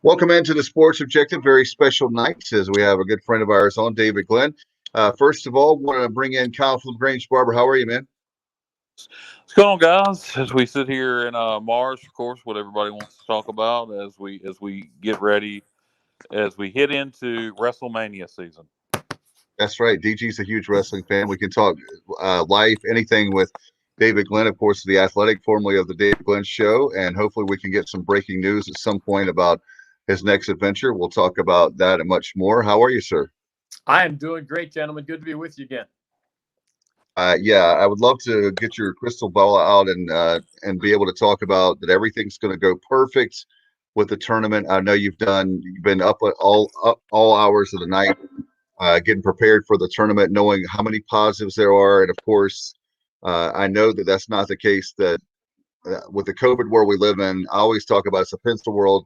Welcome into the Sports Objective. Very special night as we have a good friend of ours on, David Glenn. First of all, want to bring in Kyle from Grange Barber. How are you, man? What's going on, guys? As we sit here in Mars, of course, what everybody wants to talk about as we get ready, as we hit into WrestleMania season. That's right. DG's a huge wrestling fan. We can talk life, anything with David Glenn, of course, the Athletic, formerly of the David Glenn Show, and hopefully we can get some breaking news at some point about his next adventure. We'll talk about that and much more. How are you, sir? I am doing great, gentlemen. Good to be with you again. Yeah, I would love to get your crystal ball out and be able to talk about that everything's going to go perfect with the tournament. I know you've been up at all hours of the night, getting prepared for the tournament, knowing how many positives there are, and of course, I know that that's not the case. That with the COVID world we live in, I always talk about it's a pencil world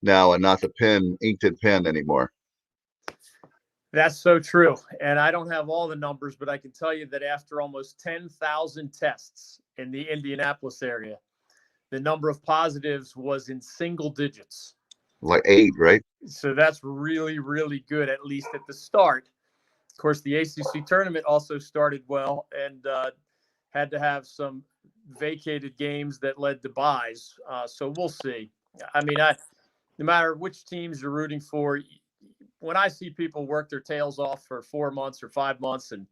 now and not the inked pen anymore. That's so true. And I don't have all the numbers, but I can tell you that after almost 10,000 tests in the Indianapolis area, the number of positives was in single digits. Like 8, right? So that's really, really good, at least at the start. Of course, the ACC tournament also started well and had to have some vacated games that led to byes. So we'll see. I mean, no matter which teams you're rooting for, when I see people work their tails off for 4 months or 5 months and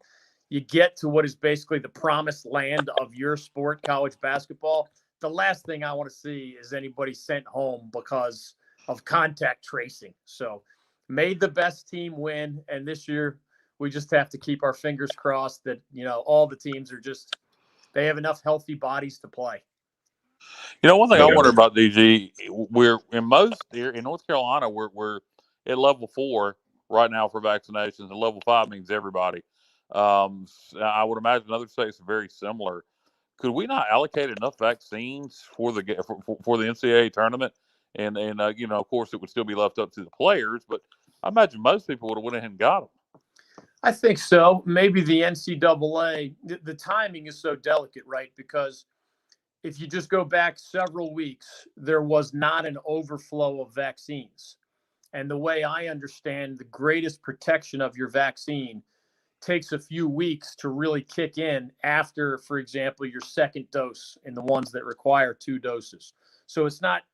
you get to what is basically the promised land of your sport, college basketball, the last thing I want to see is anybody sent home because of contact tracing. So made the best team win. And this year we just have to keep our fingers crossed that, all the teams are they have enough healthy bodies to play. One thing I wonder about, DG, we're in North Carolina, we're at level 4 right now for vaccinations, and level 5 means everybody. I would imagine other states are very similar. Could we not allocate enough vaccines for the NCAA tournament? And of course, it would still be left up to the players, but I imagine most people would have went ahead and got them. I think so. Maybe the NCAA, the timing is so delicate, right? Because if you just go back several weeks, there was not an overflow of vaccines. And the way I understand, the greatest protection of your vaccine takes a few weeks to really kick in after, for example, your second dose in the ones that require 2 doses. So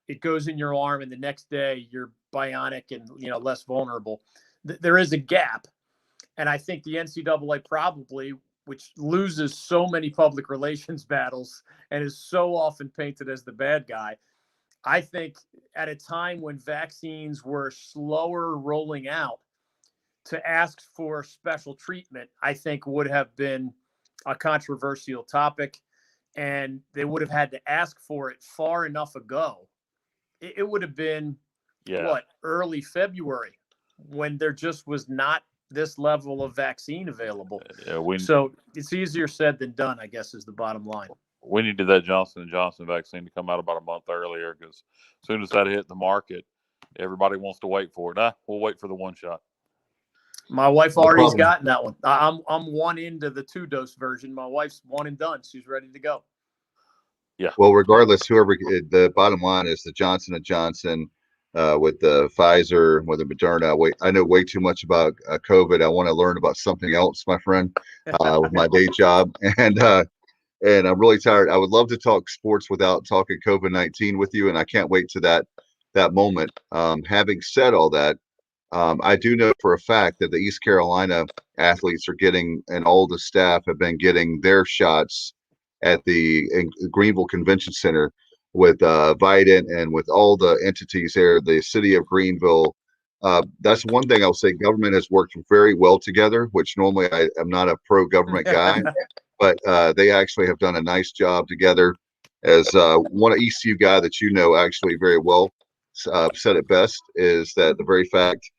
it goes in your arm and the next day you're bionic and, less vulnerable. There is a gap. And I think the NCAA probably, which loses so many public relations battles and is so often painted as the bad guy, I think at a time when vaccines were slower rolling out, to ask for special treatment, I think would have been a controversial topic, and they would have had to ask for it far enough ago. It would have been, early February, when there just was not this level of vaccine available. So it's easier said than done, I guess, is the bottom line. We needed that Johnson & Johnson vaccine to come out about a month earlier, because as soon as that hit the market, everybody wants to wait for it. We'll wait for the 1 shot. My wife already's gotten that one. I'm 1 into the 2-dose version. My wife's 1 and done. She's ready to go. Yeah. Well, regardless, the bottom line is the Johnson & Johnson with the Pfizer, with the Moderna. I know way too much about COVID. I want to learn about something else, my friend, with my day job. And I'm really tired. I would love to talk sports without talking COVID-19 with you, and I can't wait to that moment. Having said all that, I do know for a fact that the East Carolina athletes are getting, and all the staff have been getting their shots at the Greenville Convention Center with Vidant and with all the entities there, the city of Greenville. That's one thing I'll say. Government has worked very well together, which normally I am not a pro-government guy, but they actually have done a nice job together. As one ECU guy that actually very well said it best, is that the very fact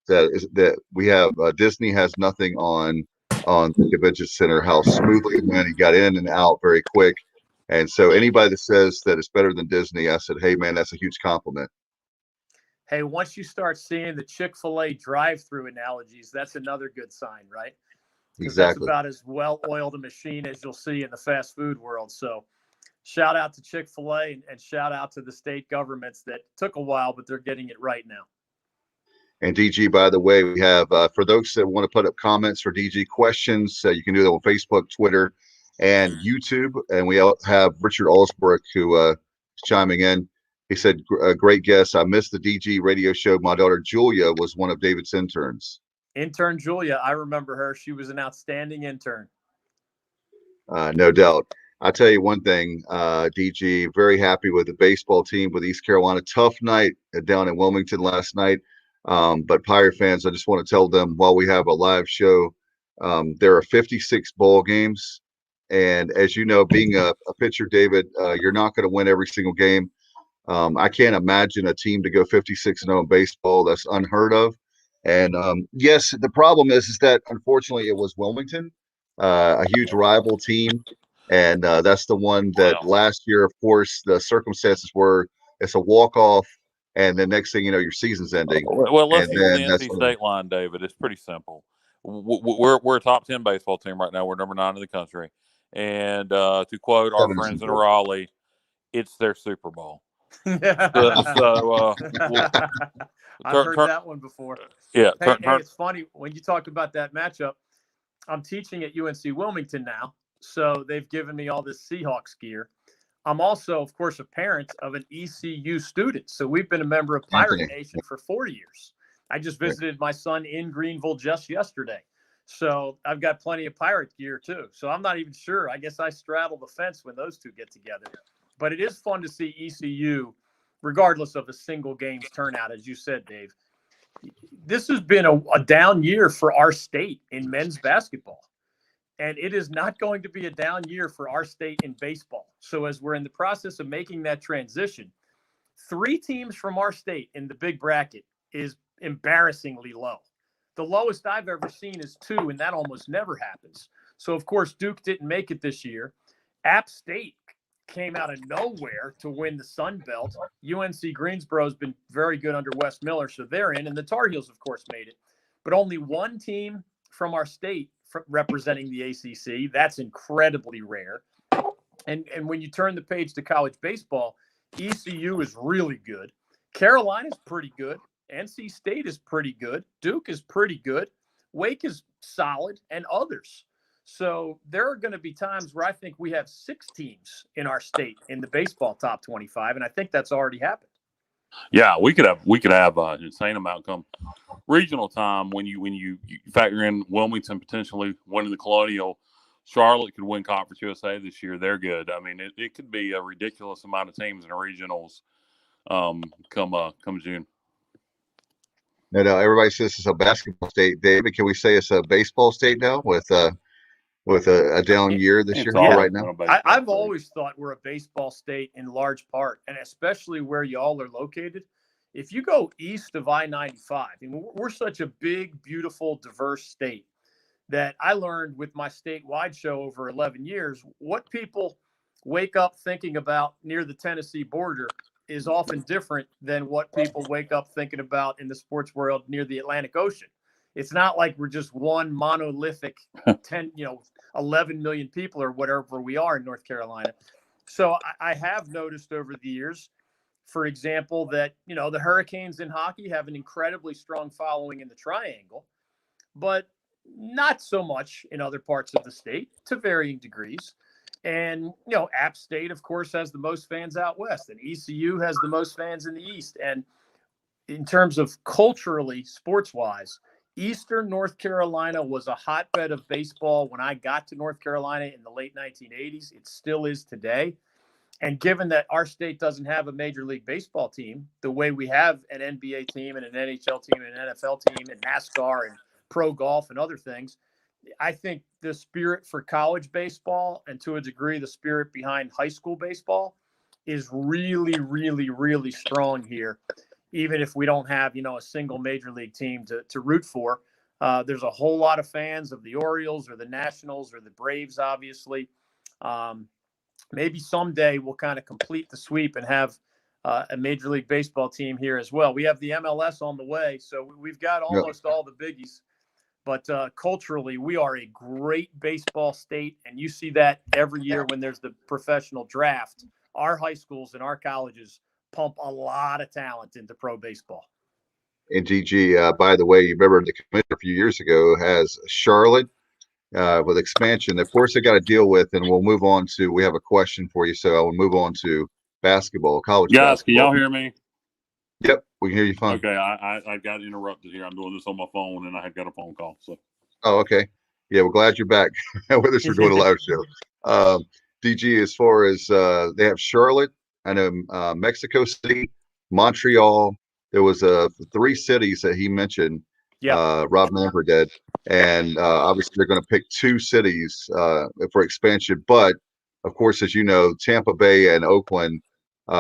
that we have Disney has nothing on the convention center, how smoothly it went. He got in and out very quick. And so anybody that says that it's better than Disney, I said, hey, man, that's a huge compliment. Hey, once you start seeing the Chick-fil-A drive-through analogies, that's another good sign, right? Because Exactly. That's about as well-oiled a machine as you'll see in the fast food world. So shout out to Chick-fil-A and shout out to the state governments that took a while, but they're getting it right now. And DG, by the way, we have, for those that want to put up comments for DG questions, you can do that on Facebook, Twitter, and YouTube. And we have Richard Alsbrook, who is chiming in. He said, great guest. I missed the DG radio show. My daughter, Julia, was one of David's interns. Intern Julia, I remember her. She was an outstanding intern. No doubt. I'll tell you one thing, DG, very happy with the baseball team with East Carolina. Tough night down in Wilmington last night. But Pirate fans, I just want to tell them while we have a live show, there are 56 ball games. And as you know, being a pitcher, David, you're not going to win every single game. I can't imagine a team to go 56-0 in baseball. That's unheard of. And yes, the problem is that unfortunately it was Wilmington, a huge rival team. And that's the one that last year, of course, the circumstances were it's a walk-off. And the next thing you know, your season's ending. Well, let's go on the NC State line, David. It's pretty simple. We're a top 10 baseball team right now. We're number 9 in the country. And to quote our friends in Raleigh, it's their Super Bowl. I've heard that one before. Yeah. Hey, it's funny when you talk about that matchup. I'm teaching at UNC Wilmington now, so they've given me all this Seahawks gear. I'm also, of course, a parent of an ECU student, so we've been a member of Pirate Nation for 4 years. I just visited my son in Greenville just yesterday, so I've got plenty of Pirate gear too. So I'm not even sure. I guess I straddle the fence when those two get together. But it is fun to see ECU, regardless of a single game's turnout, as you said, Dave. This has been a down year for our state in men's basketball. And it is not going to be a down year for our state in baseball. So as we're in the process of making that transition, 3 teams from our state in the big bracket is embarrassingly low. The lowest I've ever seen is 2, and that almost never happens. So, of course, Duke didn't make it this year. App State came out of nowhere to win the Sun Belt. UNC Greensboro has been very good under Wes Miller, so they're in. And the Tar Heels, of course, made it. But only 1 team from our state representing the ACC. That's incredibly rare. And when you turn the page to college baseball, ECU is really good. Carolina's pretty good. NC State is pretty good. Duke is pretty good. Wake is solid, and others. So there are going to be times where I think we have 6 teams in our state in the baseball top 25, and I think that's already happened. Yeah, we could have an insane amount come regional time when you factor in Wilmington potentially winning the Colonial. Charlotte could win Conference USA this year. They're good. I mean, it could be a ridiculous amount of teams in the regionals come June. No, everybody says it's a basketball state. David, can we say it's a baseball state now with a down year this year right now? I've always thought we're a baseball state in large part, and especially where y'all are located. If you go east of I-95, I mean, we're such a big, beautiful, diverse state that I learned with my statewide show over 11 years, what people wake up thinking about near the Tennessee border is often different than what people wake up thinking about in the sports world near the Atlantic Ocean. It's not like we're just one monolithic 11 million people or whatever we are in North Carolina. So I have noticed over the years, for example, that, the Hurricanes in hockey have an incredibly strong following in the Triangle, but not so much in other parts of the state to varying degrees. And, App State, of course, has the most fans out west, and ECU has the most fans in the east. And in terms of culturally, sports-wise, Eastern North Carolina was a hotbed of baseball when I got to North Carolina in the late 1980s. It still is today. And given that our state doesn't have a Major League Baseball team, the way we have an NBA team and an NHL team and an NFL team and NASCAR and pro golf and other things, I think the spirit for college baseball and to a degree the spirit behind high school baseball is really, really, really strong here. Even if we don't have, a single major league team to root for, there's a whole lot of fans of the Orioles or the Nationals or the Braves, obviously. Maybe someday we'll kind of complete the sweep and have a Major League Baseball team here as well. We have the MLS on the way, so we've got almost all the biggies. But culturally, we are a great baseball state, and you see that every year when there's the professional draft. Our high schools and our colleges pump a lot of talent into pro baseball. And DG, by the way, you remember the commissioner a few years ago has Charlotte with expansion. Of course, they got to deal with, and we'll move on to. We have a question for you, so I will move on to basketball, college guys. basketball. Can y'all hear me? Yep, we can hear you fine. Okay, I got interrupted here. I'm doing this on my phone, and I had got a phone call. So. Oh, okay. Yeah, we're glad you're back with us. We're doing a live show. DG, as far as they have Charlotte, I know Mexico City, Montreal. There was 3 cities that he mentioned. Yeah, Rob Manfred did, and obviously they're going to pick 2 cities for expansion. But of course, as you know, Tampa Bay and Oakland,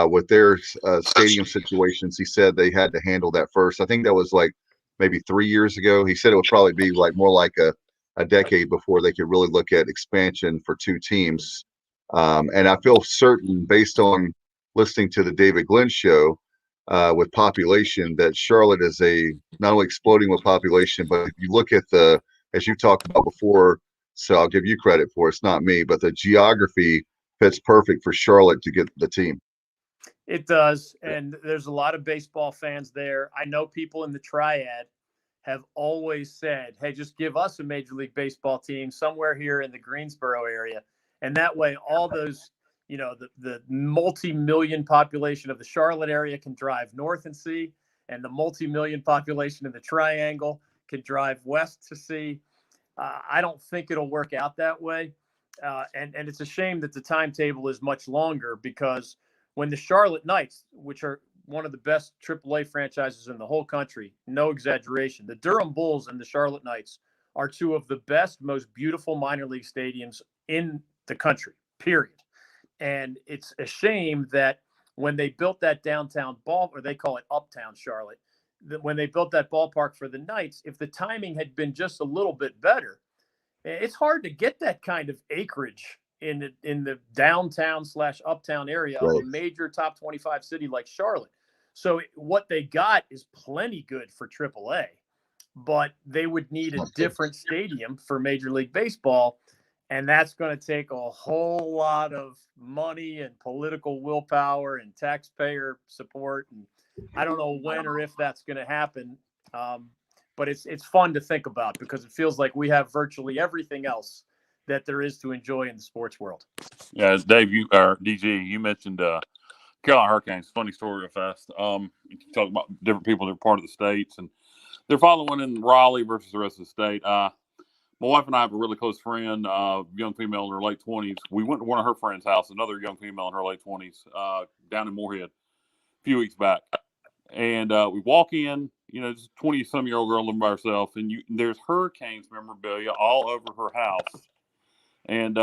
with their stadium situations, he said they had to handle that first. I think that was like maybe 3 years ago. He said it would probably be like more like a decade before they could really look at expansion for 2 teams. And I feel certain, based on listening to the David Glenn show, with population, that Charlotte is not only exploding with population, but if you look at as you talked about before, so I'll give you credit for it's not me, but the geography fits perfect for Charlotte to get the team. It does, and there's a lot of baseball fans there. I know people in the Triad have always said, hey, just give us a Major League Baseball team somewhere here in the Greensboro area. And that way, all those, the multi-million population of the Charlotte area can drive north and see, and the multi-million population of the Triangle can drive west to see. I don't think it'll work out that way. And it's a shame that the timetable is much longer, because when the Charlotte Knights, which are one of the best AAA franchises in the whole country, no exaggeration, the Durham Bulls and the Charlotte Knights are 2 of the best, most beautiful minor league stadiums in the country, period. And it's a shame that when they built that downtown ball, or they call it Uptown Charlotte, that when they built that ballpark for the Knights, if the timing had been just a little bit better, it's hard to get that kind of acreage in the downtown / uptown area of a major top 25 city like Charlotte. So what they got is plenty good for AAA, but they would need a different stadium for Major League Baseball. And that's going to take a whole lot of money and political willpower and taxpayer support. And I don't know when or if that's going to happen. But it's fun to think about, because it feels like we have virtually everything else that there is to enjoy in the sports world. Yeah, Dave, DG, you mentioned Carolina Hurricanes. Funny story real fast. You talk about different people that are part of the states, and they're following in Raleigh versus the rest of the state. My wife and I have a really close friend, young female in her late 20s. We went to one of her friend's house, another young female in her late 20s, down in Moorhead a few weeks back. And we walk in, this 20-some-year-old girl living by herself, and there's Hurricanes memorabilia all over her house. And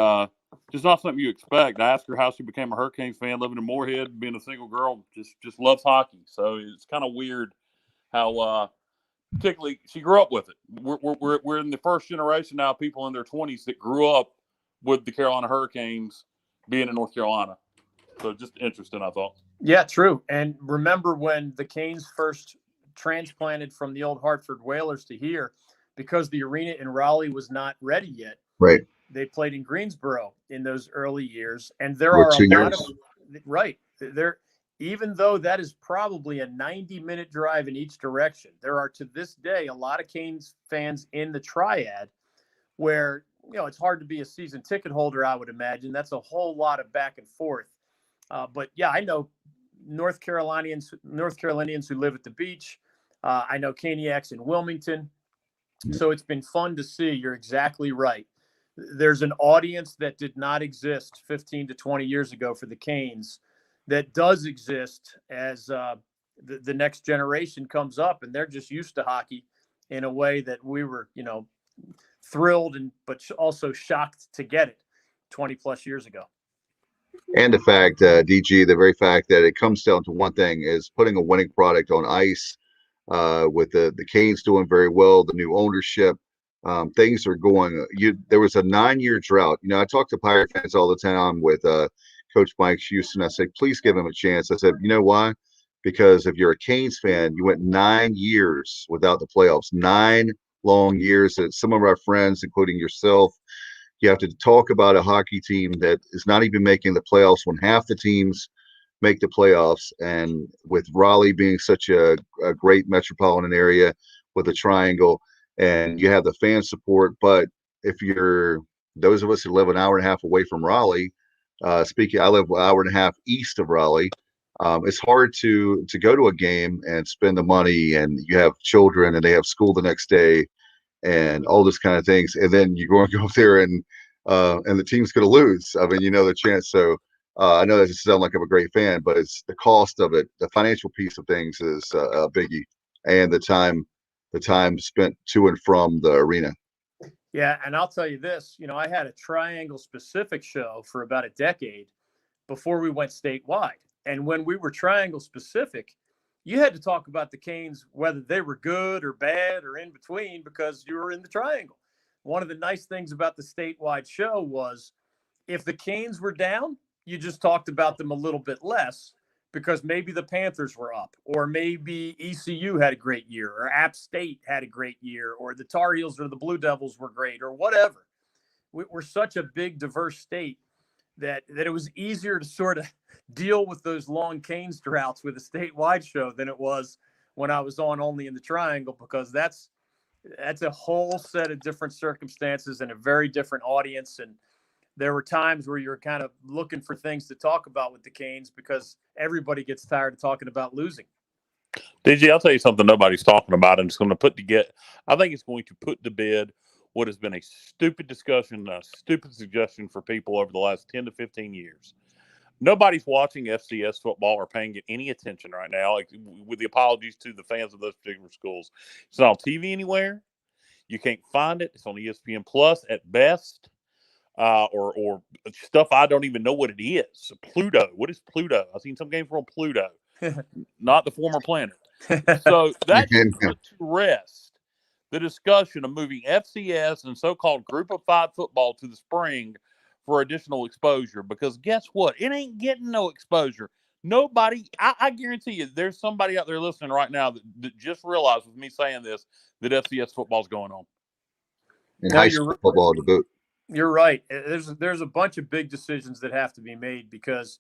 just not something you expect. I asked her how she became a Hurricanes fan, living in Moorhead, being a single girl, just loves hockey. So it's kind of weird how particularly she grew up with it. We're in the first generation now, people in their 20s that grew up with the Carolina Hurricanes being in North Carolina. So just interesting, I thought. Yeah, true. And remember when the Canes first transplanted from the old Hartford Whalers to here, because the arena in Raleigh was not ready yet. Right. They played in Greensboro in those early years. And there are a lot of there, even though that is probably a 90-minute drive in each direction, there are to this day a lot of Canes fans in the Triad where, it's hard to be a season ticket holder, I would imagine. That's a whole lot of back and forth. But yeah, I know North Carolinians who live at the beach. I know Caniacs in Wilmington. So it's been fun to see. You're exactly right. There's an audience that did not exist 15 to 20 years ago for the Canes that does exist as the next generation comes up, and they're just used to hockey in a way that we were, thrilled but also shocked to get it 20 plus years ago. And the fact, DG, the very fact that it comes down to one thing is putting a winning product on ice, with the Canes doing very well, the new ownership, things are going. There was a 9-year drought. I talk to Pirate fans all the time with Coach Mike Houston. I said, please give him a chance. I said, you know why? Because if you're a Canes fan, you went 9 years without the playoffs, 9 long years that some of our friends, including yourself, you have to talk about a hockey team that is not even making the playoffs when half the teams make the playoffs. And with Raleigh being such a great metropolitan area with a triangle, and you have the fan support, but if you're those of us who live an hour and a half away from Raleigh, I live an hour and a half east of Raleigh. It's hard to go to a game and spend the money, and you have children and they have school the next day, and all this kind of things, and then you're going to go there and the team's going to lose. I mean, the chance. So I know that doesn't sound like I'm a great fan, but it's the cost of it. The financial piece of things is a biggie, and the time spent to and from the arena. Yeah, and I'll tell you this, I had a triangle specific show for about a decade before we went statewide. And when we were triangle specific, you had to talk about the Canes, whether they were good or bad or in between, because you were in the triangle. One of the nice things about the statewide show was if the Canes were down, you just talked about them a little bit less because maybe the Panthers were up, or maybe ECU had a great year, or App State had a great year, or the Tar Heels or the Blue Devils were great, or whatever. We're such a big, diverse state that it was easier to sort of deal with those long Canes droughts with a statewide show than it was when I was on only in the triangle, because that's a whole set of different circumstances and a very different audience. And there were times where you're kind of looking for things to talk about with the Canes because everybody gets tired of talking about losing. DG, I'll tell you something nobody's talking about, and it's going to I think it's going to put to bed what has been a stupid discussion, a stupid suggestion for people over the last 10 to 15 years. Nobody's watching FCS football or paying it any attention right now, with the apologies to the fans of those particular schools. It's not on TV anywhere. You can't find it. It's on ESPN Plus at best, or stuff I don't even know what it is. Pluto. What is Pluto? I've seen some games from Pluto, not the former planet. So that should put to rest the discussion of moving FCS and so-called Group of Five football to the spring for additional exposure. Because guess what? It ain't getting no exposure. Nobody, I guarantee you, there's somebody out there listening right now that just realized with me saying this that FCS football's going on. And high school football to boot. You're right. There's a bunch of big decisions that have to be made, because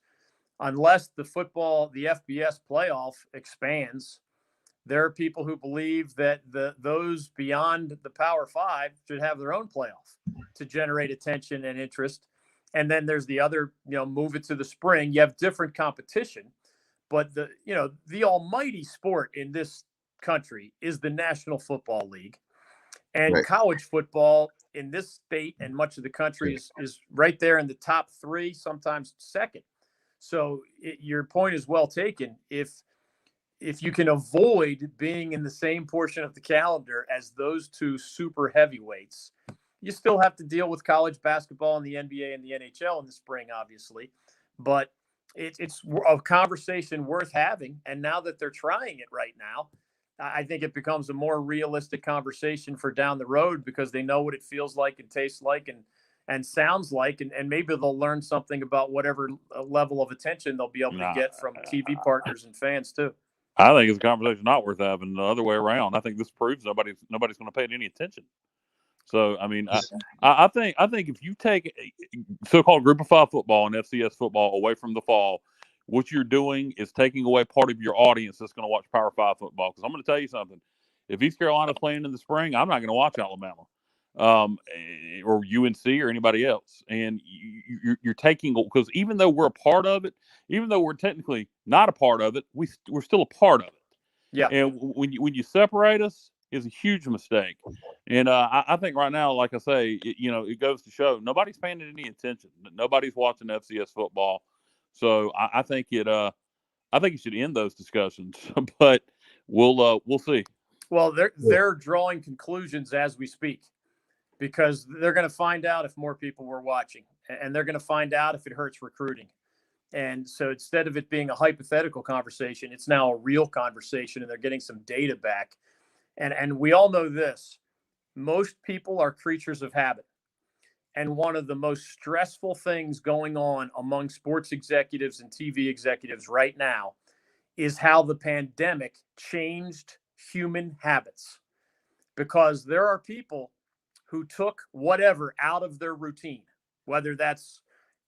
unless the FBS playoff expands, there are people who believe that those beyond the Power Five should have their own playoff to generate attention and interest. And then there's the other, move it to the spring. You have different competition, but the almighty sport in this country is the National Football League, and right. College football in this state and much of the country is right there in the top three, sometimes second. So your point is well taken. If you can avoid being in the same portion of the calendar as those two super heavyweights, you still have to deal with college basketball and the NBA and the NHL in the spring, obviously. But it's a conversation worth having. And now that they're trying it right now, I think it becomes a more realistic conversation for down the road, because they know what it feels like and tastes like and sounds like, and maybe they'll learn something about whatever level of attention they'll be able to get from TV partners and fans too. I think it's a conversation not worth having. The other way around, I think this proves nobody's going to pay it any attention. So, I mean, I think if you take so-called Group of Five football and FCS football away from the fall, what you're doing is taking away part of your audience that's going to watch Power Five football. Because I'm going to tell you something: if East Carolina's playing in the spring, I'm not going to watch Alabama, or UNC or anybody else. And you're taking, because even though we're a part of it, even though we're technically not a part of it, we're still a part of it. Yeah. And when you separate us, is a huge mistake. And I think right now, like I say, it goes to show nobody's paying it any attention. Nobody's watching FCS football. So I think it should end those discussions. But we'll see. Well, they're drawing conclusions as we speak, because they're going to find out if more people were watching, and they're going to find out if it hurts recruiting. And so instead of it being a hypothetical conversation, it's now a real conversation, and they're getting some data back. And we all know this: most people are creatures of habit. And one of the most stressful things going on among sports executives and TV executives right now is how the pandemic changed human habits. because there are people who took whatever out of their routine, whether that's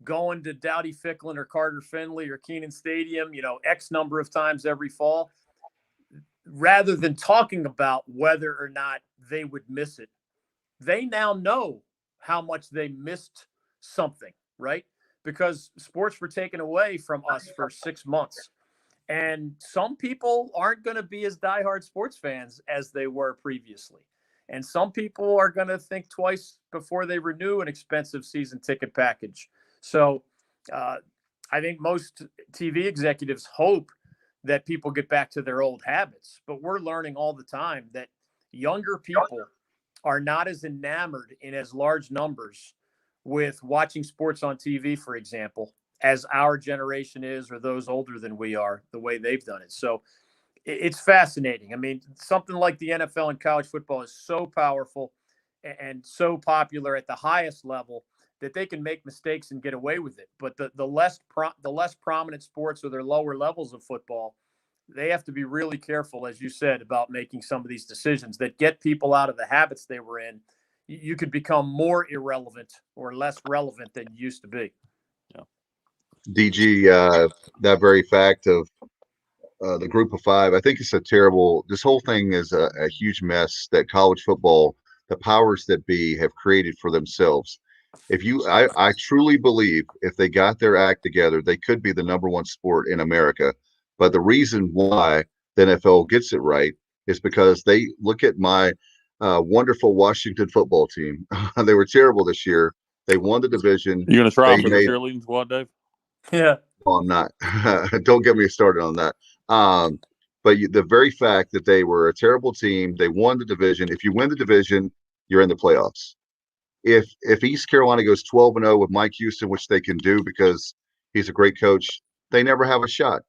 going to Dowdy Ficklin or Carter Finley or Kenan Stadium, X number of times every fall, rather than talking about whether or not they would miss it. They now know how much they missed something, right? Because sports were taken away from us for 6 months. And some people aren't going to be as diehard sports fans as they were previously. And some people are going to think twice before they renew an expensive season ticket package. So I think most TV executives hope that people get back to their old habits. But we're learning all the time that younger people are not as enamored in as large numbers with watching sports on TV, for example, as our generation is, or those older than we are, the way they've done it. So it's fascinating. I mean, something like the NFL and college football is so powerful and so popular at the highest level that they can make mistakes and get away with it. But the less prominent sports or their lower levels of football, they have to be really careful, as you said, about making some of these decisions that get people out of the habits they were in. You could become more irrelevant or less relevant than you used to be. DG, that very fact of the group of five, I think it's this whole thing is a huge mess that college football, the powers that be, have created for themselves. I truly believe if they got their act together, they could be the number one sport in America. But the reason why the NFL gets it right is because they look at my wonderful Washington football team. They were terrible this year. They won the division. You going to try for the cheerleading squad, Dave? Yeah. No, I'm not. Don't get me started on that. But the very fact that they were a terrible team, they won the division. If you win the division, you're in the playoffs. If East Carolina goes 12-0 with Mike Houston, which they can do because he's a great coach, they never have a shot.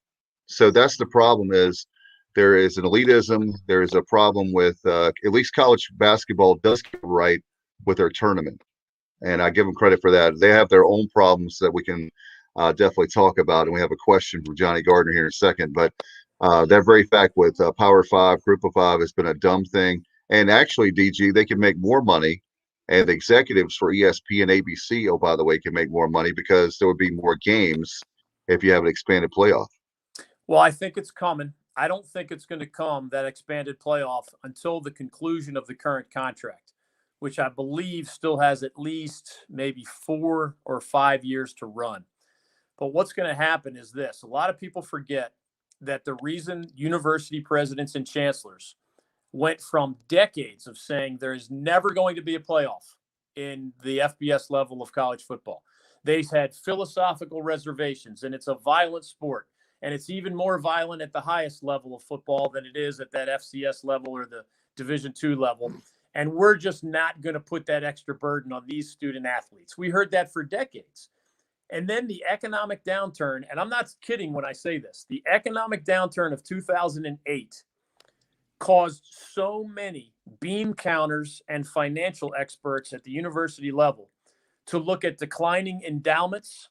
So that's the problem. Is there is an elitism. There is a problem with at least college basketball does get right with their tournament, and I give them credit for that. They have their own problems that we can definitely talk about, and we have a question from Johnny Gardner here in a second. But that very fact with Power Five, Group of Five has been a dumb thing. And actually, DG, they can make more money, and the executives for ESPN, ABC, oh, by the way, can make more money because there would be more games if you have an expanded playoff. Well, I think it's coming. I don't think it's going to come, that expanded playoff, until the conclusion of the current contract, which I believe still has at least maybe 4 or 5 years to run. But what's going to happen is this. A lot of people forget that the reason university presidents and chancellors went from decades of saying there is never going to be a playoff in the FBS level of college football. They've had philosophical reservations, and it's a violent sport. And it's even more violent at the highest level of football than it is at that FCS level or the Division II level. And we're just not going to put that extra burden on these student athletes. We heard that for decades. And then the economic downturn, and I'm not kidding when I say this, the economic downturn of 2008 caused so many beam counters and financial experts at the university level to look at declining endowments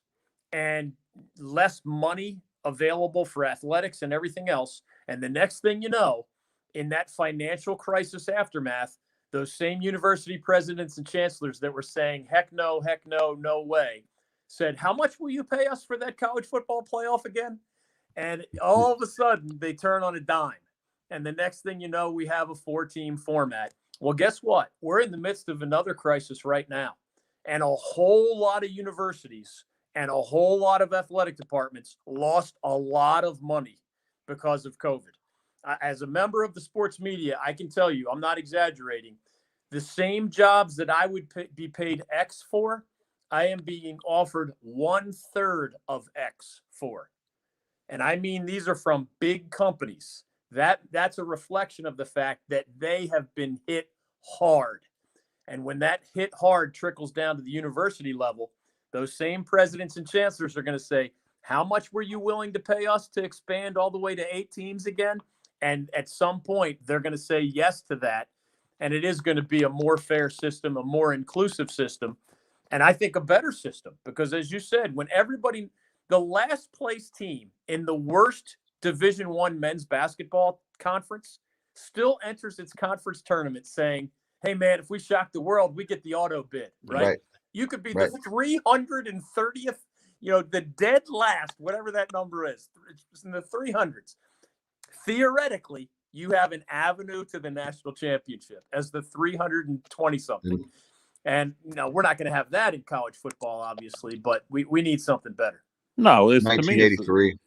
and less money available for athletics and everything else. And the next thing you know, in that financial crisis aftermath, those same university presidents and chancellors that were saying, heck no, no way, said, how much will you pay us for that college football playoff again? And all of a sudden they turn on a dime. And the next thing you know, we have a 4-team format. Well, guess what? We're in the midst of another crisis right now. And a whole lot of universities and a whole lot of athletic departments lost a lot of money because of COVID. As a member of the sports media, I can tell you, I'm not exaggerating, the same jobs that I would be paid X for, I am being offered 1/3 of X for. And I mean, these are from big companies. That's a reflection of the fact that they have been hit hard. And when that hit hard trickles down to the university level, those same presidents and chancellors are going to say, how much were you willing to pay us to expand all the way to 8 teams again? And at some point, they're going to say yes to that. And it is going to be a more fair system, a more inclusive system, and I think a better system. Because as you said, when everybody, the last place team in the worst Division I men's basketball conference still enters its conference tournament saying, hey, man, if we shock the world, we get the auto bid, right? You could be the 330th, the dead last, whatever that number is. It's in the 300s. Theoretically, you have an avenue to the national championship as the 320-something. And, we're not going to have that in college football, obviously, but we need something better. No, it's 1983.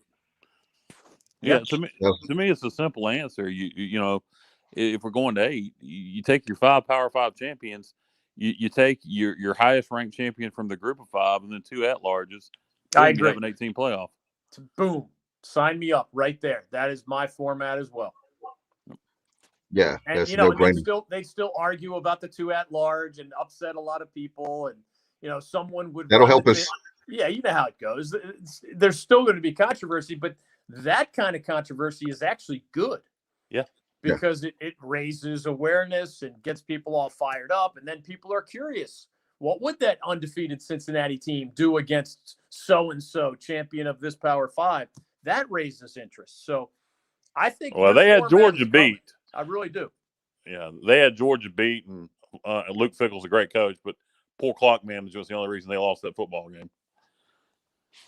To me, it's a simple answer. You if we're going to 8, you take your 5 Power 5 champions, you take your highest ranked champion from the group of 5, and then 2 at-larges. I agree. You have an 18 playoff. Boom. Sign me up right there. That is my format as well. Yeah, and they still argue about the 2 at-large and upset a lot of people, and someone would. That'll help us. Yeah, you know how it goes. There's still going to be controversy, but that kind of controversy is actually good. Yeah. Because it raises awareness and gets people all fired up, and then people are curious. What would that undefeated Cincinnati team do against so-and-so, champion of this Power 5? That raises interest. So I think. Well, they had Georgia beat. I really do. Yeah, they had Georgia beat, and Luke Fickell's a great coach, but poor clock management was the only reason they lost that football game.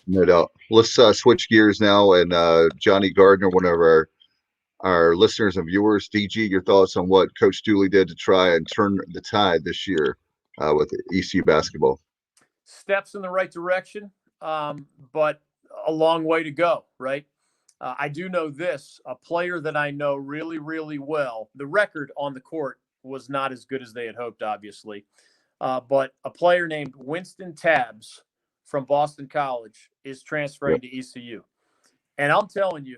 No doubt. Let's switch gears now, and Johnny Gardner, one of our listeners and viewers, DG, your thoughts on what Coach Dooley did to try and turn the tide this year with ECU basketball? Steps in the right direction, but a long way to go, right? I do know this, a player that I know really, really well. The record on the court was not as good as they had hoped, obviously. But a player named Winston Tabbs from Boston College is transferring to ECU. And I'm telling you,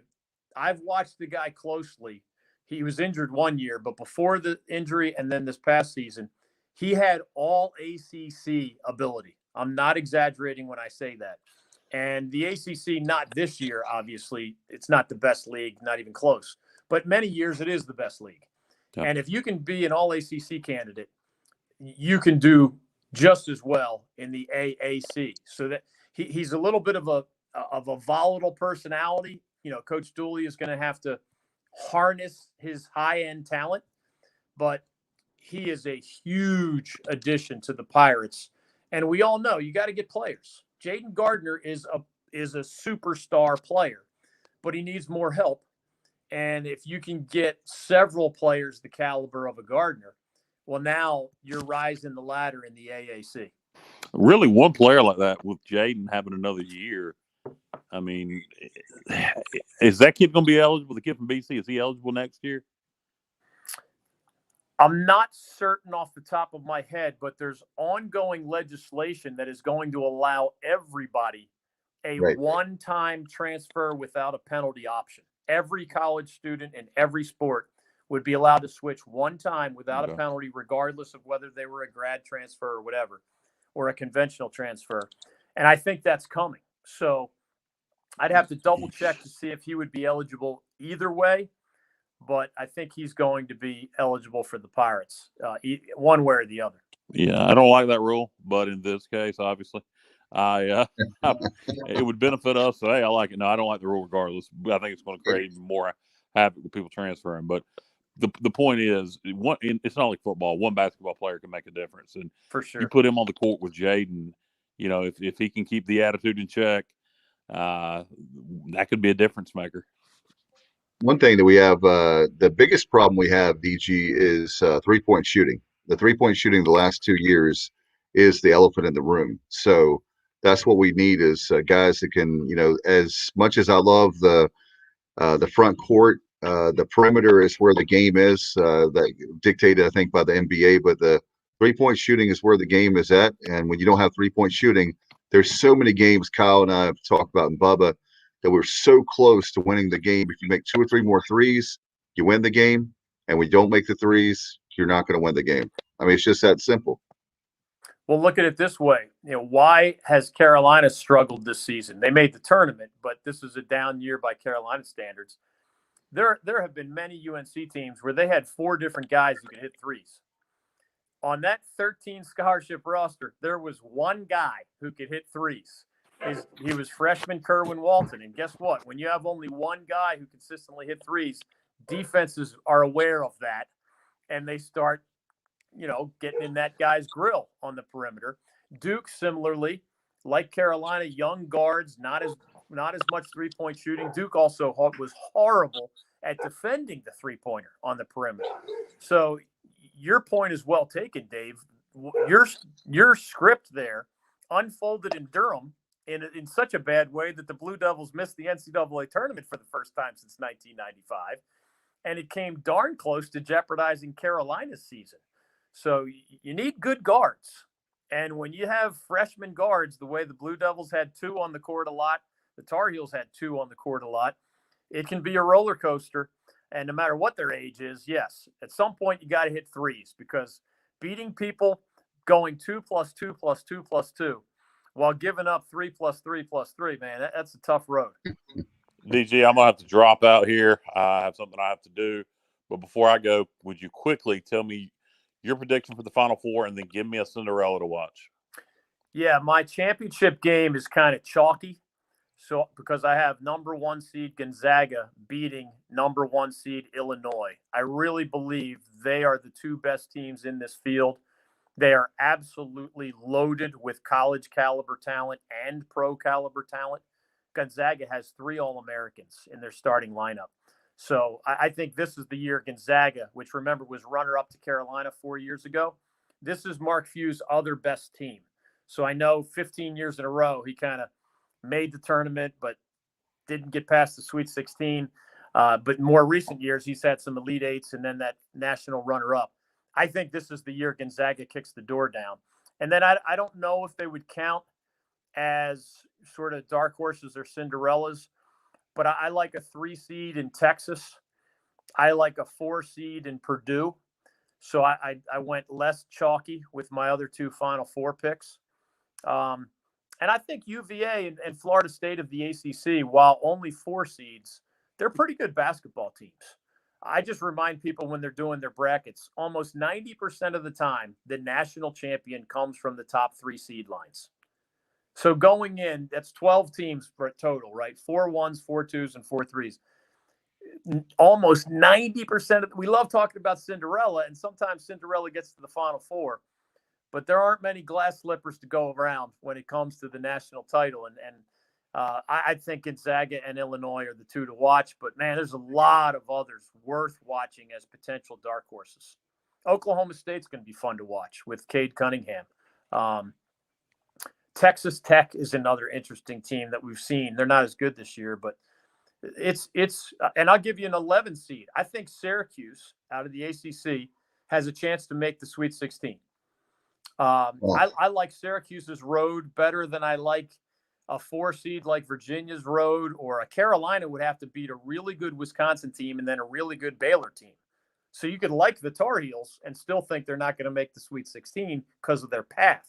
I've watched the guy closely. He was injured one year, but before the injury and then this past season, he had all ACC ability. I'm not exaggerating when I say that. And the ACC, not this year, obviously, it's not the best league, not even close. But many years it is the best league. Yeah. And if you can be an all-ACC candidate, you can do just as well in the AAC. So that he's a little bit of a volatile personality. Coach Dooley is going to have to harness his high-end talent, but he is a huge addition to the Pirates. And we all know you got to get players. Jaden Gardner is a superstar player, but he needs more help. And if you can get several players the caliber of a Gardner, well, now you're rising the ladder in the AAC. Really, one player like that with Jaden having another year. I mean, is that kid going to be eligible? The kid from BC, is he eligible next year? I'm not certain off the top of my head, but there's ongoing legislation that is going to allow everybody a one-time transfer without a penalty option. Every college student in every sport would be allowed to switch one time without a penalty, regardless of whether they were a grad transfer or whatever, or a conventional transfer. And I think that's coming. So I'd have to double check to see if he would be eligible either way. But I think he's going to be eligible for the Pirates, one way or the other. Yeah, I don't like that rule, but in this case, obviously, it would benefit us. So, hey, I like it. No, I don't like the rule regardless. I think it's going to create more havoc with people transferring. But the point is, it's not like football. One basketball player can make a difference, and for sure, you put him on the court with Jaden. If he can keep the attitude in check, that could be a difference maker. One thing that we have, the biggest problem we have, DG, is 3-point shooting. The 3-point shooting the last 2 years is the elephant in the room. So that's what we need is guys that can, as much as I love the front court, the perimeter is where the game is, that dictated, I think, by the NBA. But the 3-point shooting is where the game is at. And when you don't have 3-point shooting, there's so many games Kyle and I have talked about, and Bubba, that we're so close to winning the game. If you make 2 or 3 more threes, you win the game. And when you don't make the threes, you're not going to win the game. I mean, it's just that simple. Well, look at it this way. Why has Carolina struggled this season? They made the tournament, but this is a down year by Carolina standards. There have been many UNC teams where they had 4 different guys who could hit threes. On that 13 scholarship roster, there was one guy who could hit threes. He was freshman Kerwin Walton. And guess what? When you have only one guy who consistently hit threes, defenses are aware of that, and they start, getting in that guy's grill on the perimeter. Duke, similarly, like Carolina, young guards, not as much three-point shooting. Duke also was horrible at defending the three-pointer on the perimeter. So your point is well taken, Dave. Your script there unfolded in Durham in such a bad way that the Blue Devils missed the NCAA tournament for the first time since 1995, and it came darn close to jeopardizing Carolina's season. So you need good guards. And when you have freshman guards, the way the Blue Devils had 2 on the court a lot, the Tar Heels had 2 on the court a lot, it can be a roller coaster. And no matter what their age is, yes, at some point you got to hit threes, because beating people going 2 + 2 + 2 + 2 while giving up 3 + 3 + 3, man, that's a tough road. DG, I'm going to have to drop out here. I have something I have to do. But before I go, would you quickly tell me your prediction for the Final Four and then give me a Cinderella to watch? Yeah, my championship game is kind of chalky. So because I have number 1 seed Gonzaga beating number 1 seed Illinois. I really believe they are the 2 best teams in this field. They are absolutely loaded with college caliber talent and pro caliber talent. Gonzaga has 3 All-Americans in their starting lineup. So I think this is the year Gonzaga, which remember was runner-up to Carolina 4 years ago. This is Mark Few's other best team. So I know 15 years in a row he kind of made the tournament but didn't get past the Sweet 16. But in more recent years, he's had some Elite Eights and then that national runner-up. I think this is the year Gonzaga kicks the door down. And then I don't know if they would count as sort of dark horses or Cinderellas, but I like a 3 seed in Texas. I like a 4 seed in Purdue. So I went less chalky with my other 2 Final Four picks. And I think UVA and Florida State of the ACC, while only 4 seeds, they're pretty good basketball teams. I just remind people when they're doing their brackets, almost 90% of the time, the national champion comes from the top 3 seed lines. So going in, that's 12 teams for a total, right? 4 1s, 4 2s, and 4 3s. Almost 90% of we love talking about Cinderella, and sometimes Cinderella gets to the Final Four, but there aren't many glass slippers to go around when it comes to the national title. And I think Gonzaga and Illinois are the 2 to watch, but man, there's a lot of others worth watching as potential dark horses. Oklahoma State's going to be fun to watch with Cade Cunningham. Texas Tech is another interesting team that we've seen. They're not as good this year, but it's and I'll give you an 11 seed. I think Syracuse out of the ACC has a chance to make the Sweet 16. I like Syracuse's road better than I like a 4 seed like Virginia's road, or a Carolina would have to beat a really good Wisconsin team and then a really good Baylor team. So you could like the Tar Heels and still think they're not going to make the Sweet 16 because of their path.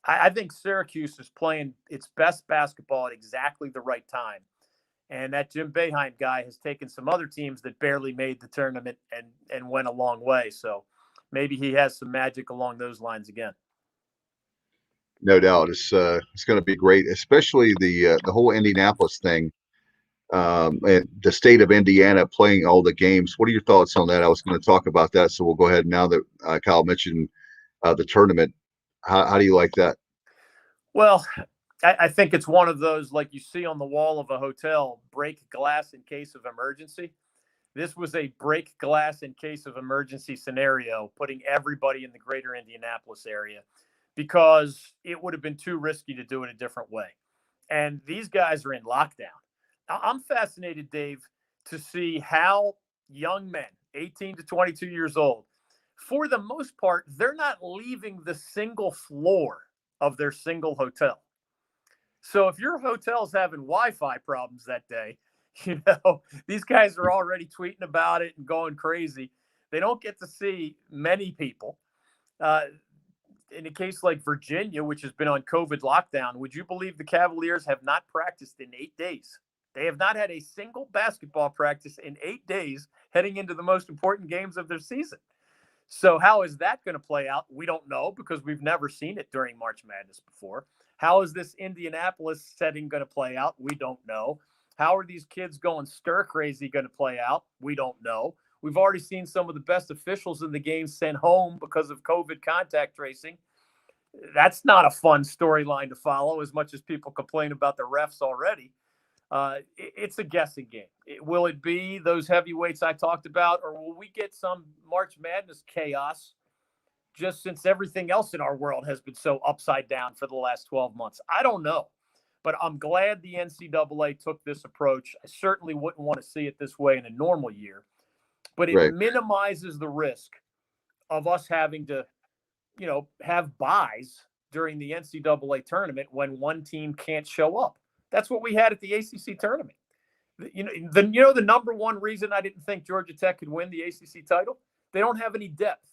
I think Syracuse is playing its best basketball at exactly the right time. And that Jim Boeheim guy has taken some other teams that barely made the tournament and went a long way. So maybe he has some magic along those lines again. No doubt. It's going to be great, especially the whole Indianapolis thing. And the state of Indiana playing all the games. What are your thoughts on that? I was going to talk about that. So we'll go ahead now that Kyle mentioned the tournament. How do you like that? Well, I think it's one of those, like you see on the wall of a hotel, break glass in case of emergency. This was a break glass in case of emergency scenario, putting everybody in the greater Indianapolis area, because it would have been too risky to do it a different way. And these guys are in lockdown. I'm fascinated, Dave, to see how young men, 18 to 22 years old, for the most part, they're not leaving the single floor of their single hotel. So if your hotel's having Wi-Fi problems that day, these guys are already tweeting about it and going crazy. They don't get to see many people. In a case like Virginia, which has been on COVID lockdown, would you believe the Cavaliers have not practiced in 8 days? They have not had a single basketball practice in 8 days heading into the most important games of their season. So how is that going to play out? We don't know, because we've never seen it during March Madness before. How is this Indianapolis setting going to play out? We don't know. How are these kids going stir crazy going to play out? We don't know. We've already seen some of the best officials in the game sent home because of COVID contact tracing. That's not a fun storyline to follow, as much as people complain about the refs already. It's a guessing game. Will it be those heavyweights I talked about, or will we get some March Madness chaos just since everything else in our world has been so upside down for the last 12 months? I don't know. But I'm glad the NCAA took this approach. I certainly wouldn't want to see it this way in a normal year. But it minimizes the risk of us having to, have buys during the NCAA tournament when one team can't show up. That's what we had at the ACC tournament. The number one reason I didn't think Georgia Tech could win the ACC title, they don't have any depth.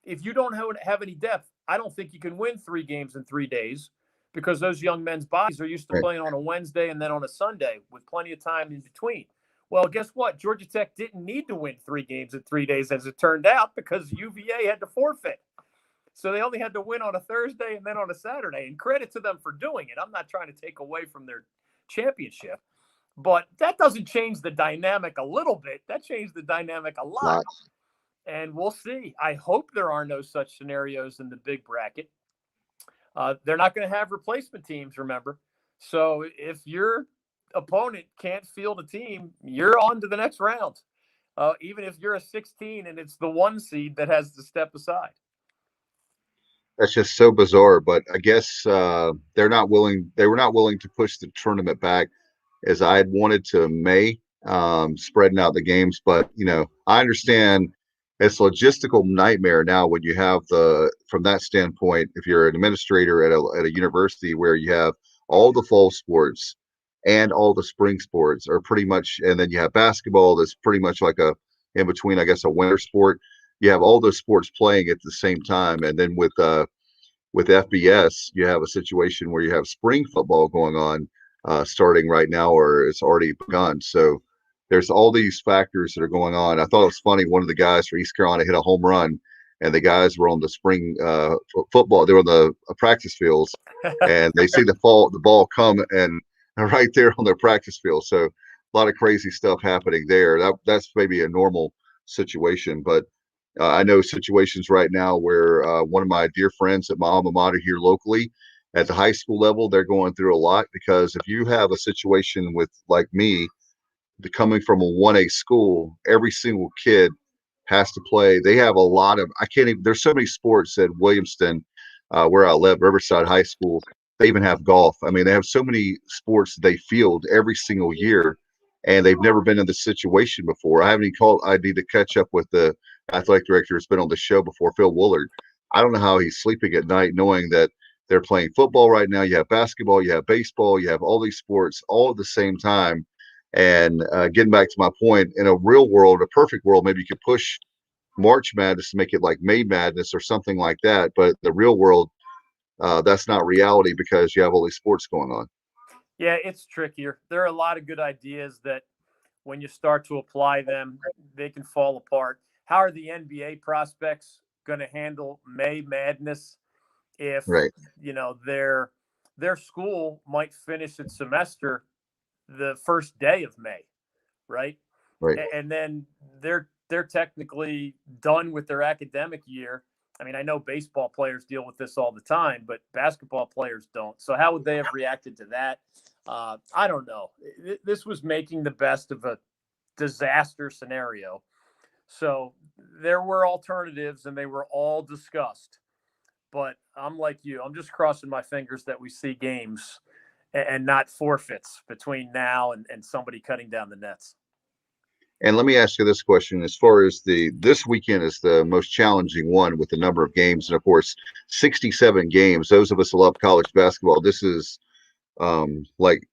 If you don't have any depth, I don't think you can win 3 games in 3 days, because those young men's bodies are used to playing on a Wednesday and then on a Sunday with plenty of time in between. Well, guess what? Georgia Tech didn't need to win 3 games in 3 days, as it turned out, because UVA had to forfeit. So they only had to win on a Thursday and then on a Saturday. And credit to them for doing it. I'm not trying to take away from their championship, but that doesn't change the dynamic a little bit. That changed the dynamic a lot. And we'll see. I hope there are no such scenarios in the big bracket. They're not going to have replacement teams, remember. So if your opponent can't field a team, you're on to the next round, even if you're a 16 and it's the 1 seed that has to step aside. That's just so bizarre. But I guess they were not willing to push the tournament back as I had wanted to May, spreading out the games. But, I understand it's a logistical nightmare now when you have from that standpoint, if you're an administrator at a university where you have all the fall sports and all the spring sports are pretty much, and then you have basketball that's pretty much like in between, I guess, a winter sport. You have all those sports playing at the same time. And then with FBS, you have a situation where you have spring football going on, starting right now, or it's already begun. So there's all these factors that are going on. I thought it was funny. One of the guys from East Carolina hit a home run, and the guys were on the spring football. They were on the practice fields, and they see the ball come and right there on their practice field. So a lot of crazy stuff happening there. That's maybe a normal situation, but I know situations right now where one of my dear friends at my alma mater here locally at the high school level, they're going through a lot, because if you have a situation with, like me, coming from a 1A school, every single kid has to play. They have a lot of, there's so many sports at Williamston, where I live, Riverside High School. They even have golf. I mean, they have so many sports that they field every single year, and they've never been in this situation before. I need to catch up with the athletic director who's been on the show before, Phil Woolard. I don't know how he's sleeping at night knowing that they're playing football right now. You have basketball, you have baseball, you have all these sports all at the same time. And getting back to my point, in a real world, a perfect world, maybe you could push March Madness to make it like May Madness or something like that. But the real world, that's not reality, because you have all these sports going on. Yeah, it's trickier. There are a lot of good ideas that when you start to apply them, they can fall apart. How are the NBA prospects going to handle May Madness if, their school might finish its semester the first day of May, right? And then they're technically done with their academic year. I mean, I know baseball players deal with this all the time, but basketball players don't. So how would they have reacted to that? I don't know. This was making the best of a disaster scenario. So there were alternatives, and they were all discussed. But I'm like you. I'm just crossing my fingers that we see games and not forfeits between now and somebody cutting down the nets. And let me ask you this question: as far as this weekend is the most challenging one with the number of games, and of course, 67 games. Those of us who love college basketball, this is like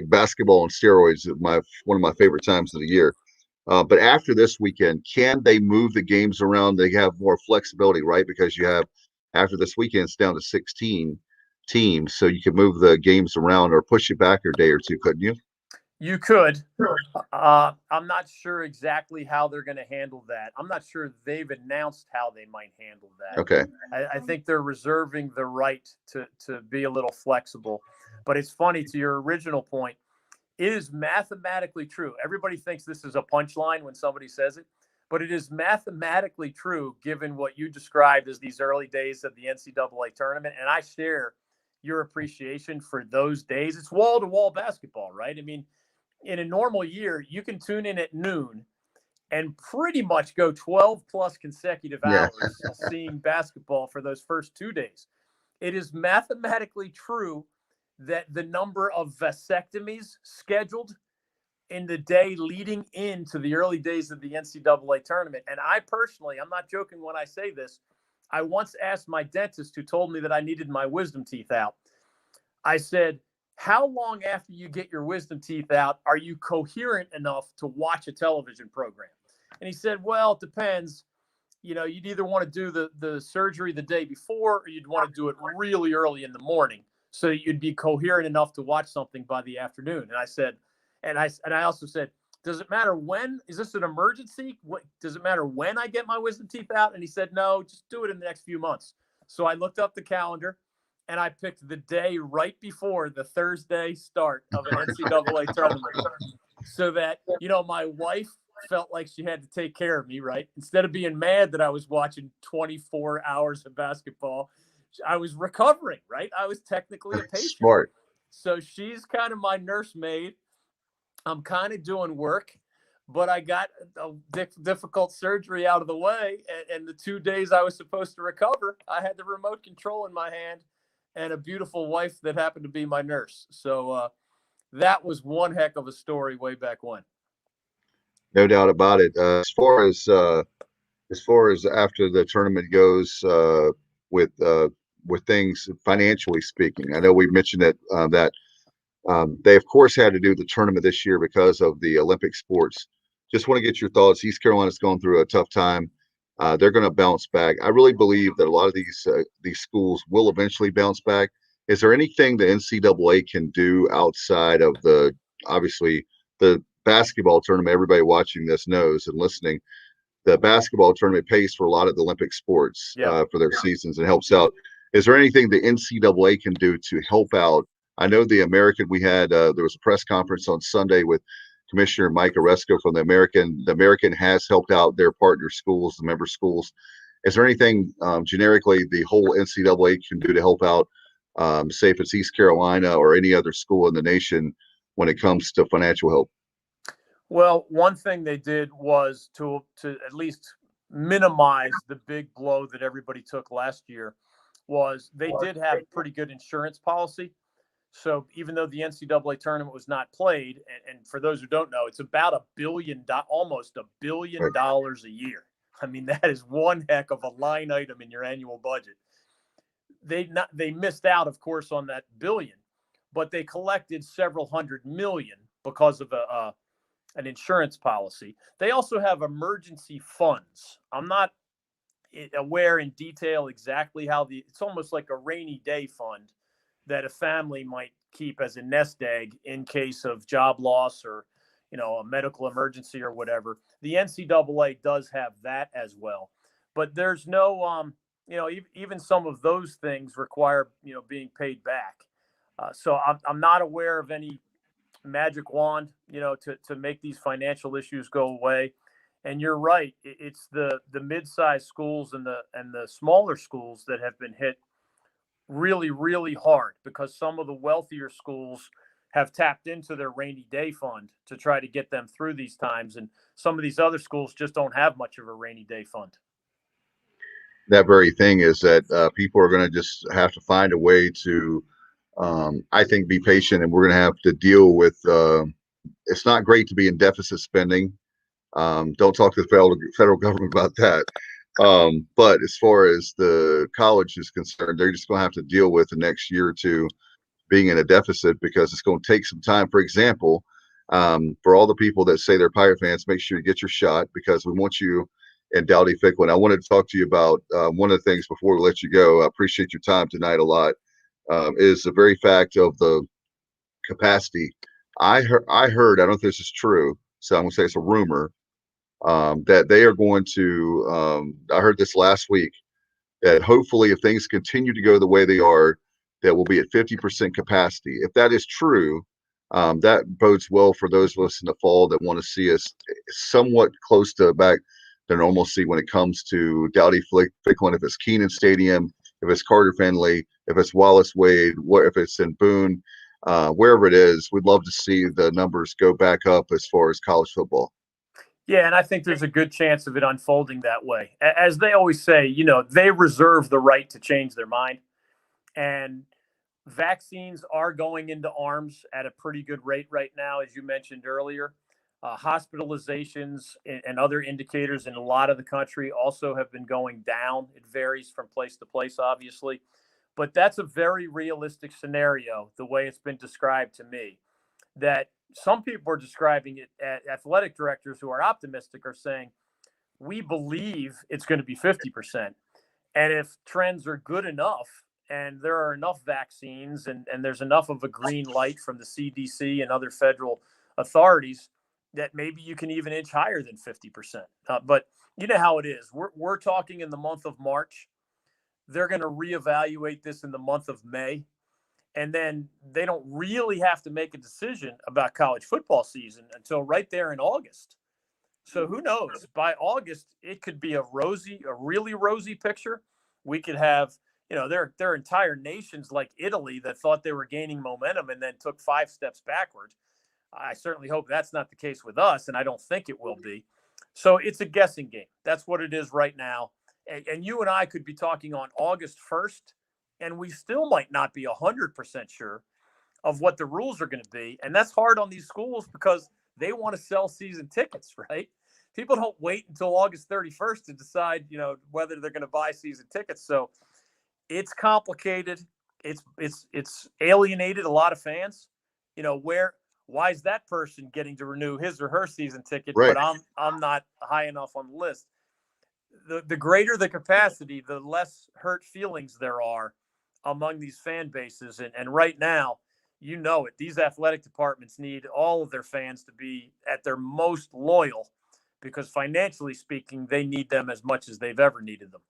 basketball on steroids. One of my favorite times of the year. But after this weekend, can they move the games around? They have more flexibility, right? Because you have, after this weekend, it's down to 16 teams, so you can move the games around or push it back a day or two, couldn't you? You could. I'm not sure exactly how they're going to handle that. I'm not sure they've announced how they might handle that. Okay. I think they're reserving the right to be a little flexible. But it's funny, to your original point, It is mathematically true. Everybody thinks this is a punchline when somebody says it, but it is mathematically true given what you described as these early days of the NCAA tournament. And I share your appreciation for those days. It's wall-to-wall basketball, right? I mean, in a normal year, you can tune in at noon and pretty much go 12 plus consecutive hours seeing basketball for those first 2 days. It is mathematically true that the number of vasectomies scheduled in the day leading into the early days of the NCAA tournament. And I personally, I'm not joking when I say this, I once asked my dentist who told me that I needed my wisdom teeth out. I said, how long after you get your wisdom teeth out are you coherent enough to watch a television program? And he said, well, it depends. You know, you'd either want to do the surgery the day before, or you'd want to do it really early in the morning so you'd be coherent enough to watch something by the afternoon. And I said, and I also said, does it matter when? Is this an emergency? Does it matter when I get my wisdom teeth out? And he said, no, just do it in the next few months. So I looked up the calendar and I picked the day right before the Thursday start of an NCAA tournament so that, you know, my wife felt like she had to take care of me, right? Instead of being mad that I was watching 24 hours of basketball, I was recovering, right? I was technically a patient. Smart. So she's kind of my nursemaid. I'm kind of doing work, but I got a difficult surgery out of the way. And the 2 days I was supposed to recover, I had the remote control in my hand and a beautiful wife that happened to be my nurse. So that was one heck of a story way back when. No doubt about it. As far as after the tournament goes, with things financially speaking, I know we mentioned that they of course had to do the tournament this year because of the Olympic sports. Just want to get your thoughts. East Carolina's going through a tough time. They're going to bounce back. I really believe that a lot of these schools will eventually bounce back. Is there anything the NCAA can do outside of obviously the basketball tournament? Everybody watching this knows and listening, the basketball tournament pays for a lot of the Olympic sports for their seasons and helps out. Is there anything the NCAA can do to help out? I know the American, we had, there was a press conference on Sunday with Commissioner Mike Oresco from the American. The American has helped out their partner schools, the member schools. Is there anything generically the whole NCAA can do to help out, say if it's East Carolina or any other school in the nation when it comes to financial help? Well, one thing they did was to at least minimize the big blow that everybody took last year was they did have a pretty good insurance policy. So even though the NCAA tournament was not played, and for those who don't know, it's about almost $1 billion a year. I mean, that is one heck of a line item in your annual budget. They missed out, of course, on that billion, but they collected several hundred million because of an insurance policy. They also have emergency funds. I'm not aware in detail exactly how it's almost like a rainy day fund that a family might keep as a nest egg in case of job loss or, you know, a medical emergency or whatever. The NCAA does have that as well, but there's no, you know, even some of those things require, you know, being paid back. So I'm not aware of any magic wand, you know, to make these financial issues go away. And you're right. It's the mid-sized schools and the smaller schools that have been hit really, really hard because some of the wealthier schools have tapped into their rainy day fund to try to get them through these times. And some of these other schools just don't have much of a rainy day fund. That very thing is that people are going to just have to find a way to, I think, be patient, and we're going to have to deal with, it's not great to be in deficit spending. Don't talk to the federal government about that. But as far as the college is concerned, they're just going to have to deal with the next year or two being in a deficit because it's going to take some time. For example, for all the people that say they're Pirate fans, make sure you get your shot because we want you in Dowdy Ficklin. I wanted to talk to you about one of the things before we let you go. I appreciate your time tonight a lot. Is the very fact of the capacity. I heard, I don't know if this is true, so I'm going to say it's a rumor, that they are going to, I heard this last week, that hopefully if things continue to go the way they are, that we'll be at 50% capacity. If that is true, That bodes well for those of us in the fall that want to see us somewhat close to back to normalcy when it comes to Dowdy Ficklin, if it's Keenan Stadium, if it's Carter Finley, if it's Wallace Wade, if it's in Boone, wherever it is. We'd love to see the numbers go back up as far as college football. Yeah, and I think there's a good chance of it unfolding that way. As they always say, they reserve the right to change their mind. And vaccines are going into arms at a pretty good rate right now, as you mentioned earlier. Hospitalizations and other indicators in a lot of the country also have been going down. It varies from place to place, obviously. But that's a very realistic scenario, the way it's been described to me, that some people are describing it. Athletic directors who are optimistic are saying, we believe it's going to be 50%. And if trends are good enough and there are enough vaccines and there's enough of a green light from the CDC and other federal authorities, that maybe you can even inch higher than 50%. But you know how it is. We're talking in the month of March. They're going to reevaluate this in the month of May. And then they don't really have to make a decision about college football season until right there in August. So who knows? By August, it could be a really rosy picture. We could have, there are entire nations like Italy that thought they were gaining momentum and then took 5 steps backward. I certainly hope that's not the case with us, and I don't think it will be. So it's a guessing game. That's what it is right now. And you and I could be talking on August 1st, and we still might not be 100% sure of what the rules are going to be. And that's hard on these schools because they want to sell season tickets, right? People don't wait until August 31st to decide, whether they're going to buy season tickets. So it's complicated. It's alienated a lot of fans. Why is that person getting to renew his or her season ticket, right, but I'm not high enough on the list? The greater the capacity, the less hurt feelings there are among these fan bases. And right now, these athletic departments need all of their fans to be at their most loyal because financially speaking, they need them as much as they've ever needed them.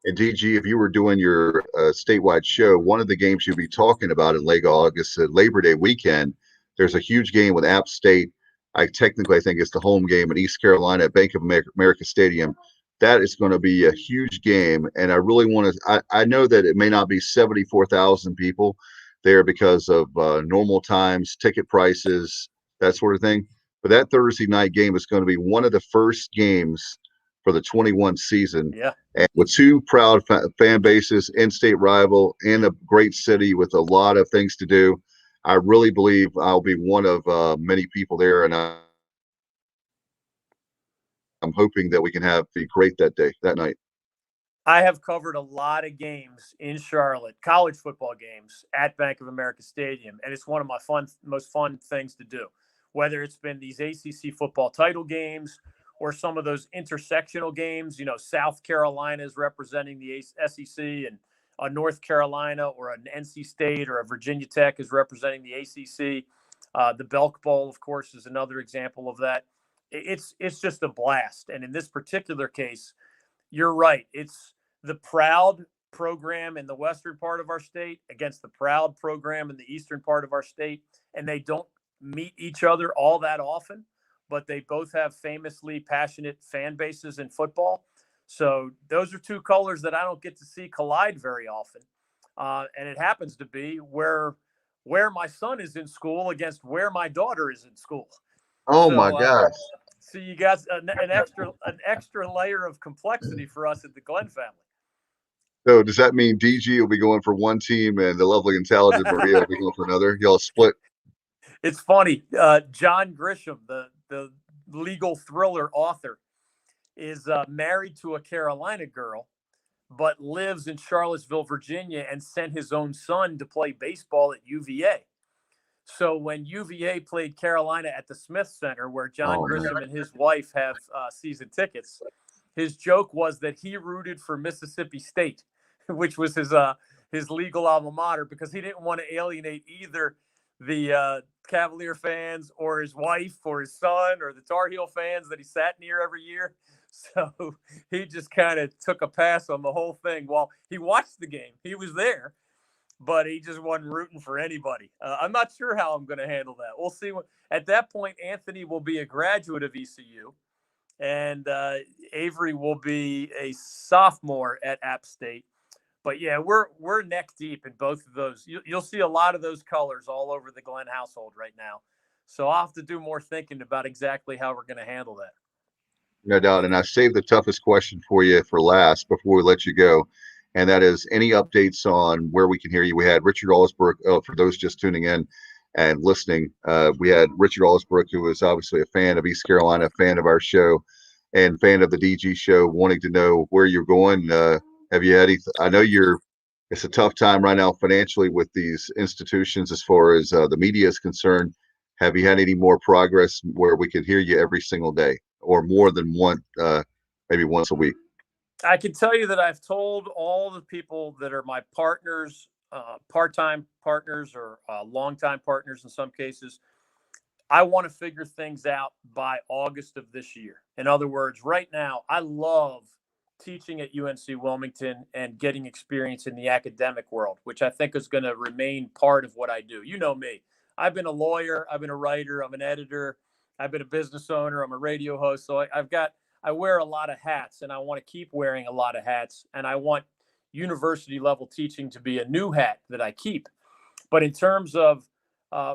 And DG, if you were doing your statewide show, one of the games you'll be talking about in late August, Labor Day weekend, there's a huge game with App State. I think it's the home game in East Carolina at Bank of America Stadium. That is going to be a huge game. And I really want to, I know that it may not be 74,000 people there because of normal times, ticket prices, that sort of thing. But that Thursday night game is going to be one of the first games for the 21 season. Yeah. And with 2 proud fan bases, in-state rival, in a great city with a lot of things to do, I really believe I'll be one of many people there. And I'm hoping that we can be great that night. I have covered a lot of games in Charlotte, college football games at Bank of America Stadium, and it's one of my most fun things to do, whether it's been these ACC football title games or some of those intersectional games. South Carolina is representing the SEC and North Carolina or an NC State or a Virginia Tech is representing the ACC. The Belk Bowl, of course, is another example of that. It's just a blast. And in this particular case, you're right. It's the proud program in the western part of our state against the proud program in the eastern part of our state. And they don't meet each other all that often, but they both have famously passionate fan bases in football. So those are 2 colors that I don't get to see collide very often. And it happens to be where my son is in school against where my daughter is in school. Oh, my gosh. So you got an extra layer of complexity for us at the Glenn family. So does that mean DG will be going for one team and the lovely and talented Maria will be going for another? Y'all split? It's funny. John Grisham, the legal thriller author, is married to a Carolina girl, but lives in Charlottesville, Virginia, and sent his own son to play baseball at UVA. So when UVA played Carolina at the Smith Center, where John Grisham and his wife have season tickets, his joke was that he rooted for Mississippi State, which was his legal alma mater, because he didn't want to alienate either the Cavalier fans or his wife or his son or the Tar Heel fans that he sat near every year. So he just kind of took a pass on the whole thing. While he watched the game, he was there. but he just wasn't rooting for anybody. I'm not sure how I'm going to handle that. We'll see. At that point, Anthony will be a graduate of ECU, and Avery will be a sophomore at App State. But yeah, we're neck deep in both of those. You'll see a lot of those colors all over the Glenn household right now. So I'll have to do more thinking about exactly how we're going to handle that. No doubt. And I saved the toughest question for you for last before we let you go. And that is any updates on where we can hear you. We had Richard Allsbrook, for those just tuning in and listening. We had Richard Allsbrook, who is obviously a fan of East Carolina, a fan of our show, and fan of the DG show, wanting to know where you're going. Have you had I know it's a tough time right now financially with these institutions as far as the media is concerned. Have you had any more progress where we can hear you every single day or more than one, maybe once a week? I can tell you that I've told all the people that are my partners, part-time partners or longtime partners in some cases, I want to figure things out by August of this year. In other words, right now, I love teaching at UNC Wilmington and getting experience in the academic world, which I think is going to remain part of what I do. You know me. I've been a lawyer. I've been a writer. I'm an editor. I've been a business owner. I'm a radio host. So I wear a lot of hats, and I want to keep wearing a lot of hats. And I want university level teaching to be a new hat that I keep. But in terms of